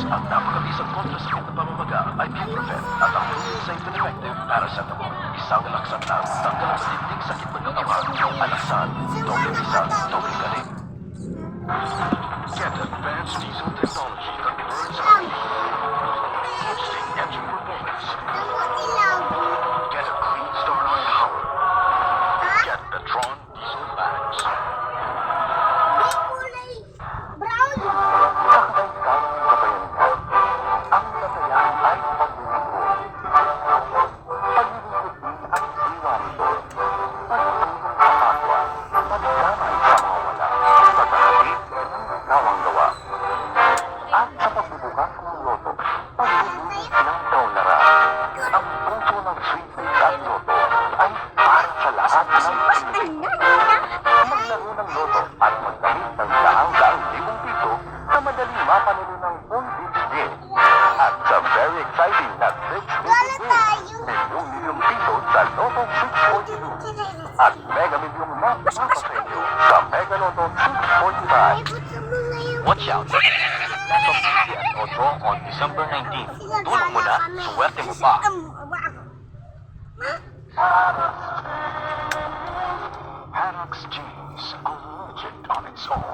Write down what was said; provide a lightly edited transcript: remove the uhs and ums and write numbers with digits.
Ang napakabisang kontrasakit na pamamaga ay Buprofen at ang proven safe and effective paracetamol. Isang laksan lang, tanggal ang matinding sakit ng katawan, alasan, doble bisa, doble galing. Get advanced diesel technology that burns out boosting engine performance. Get a clean start on power. Get Petron Diesel Max. At Mega Million na nasa sa inyo sa Mega Lotto 645. Watch out! Top 50 at Otto on December 19. Tulong mo na, suwerte mo pa. Parax Jeans, a legend on its own.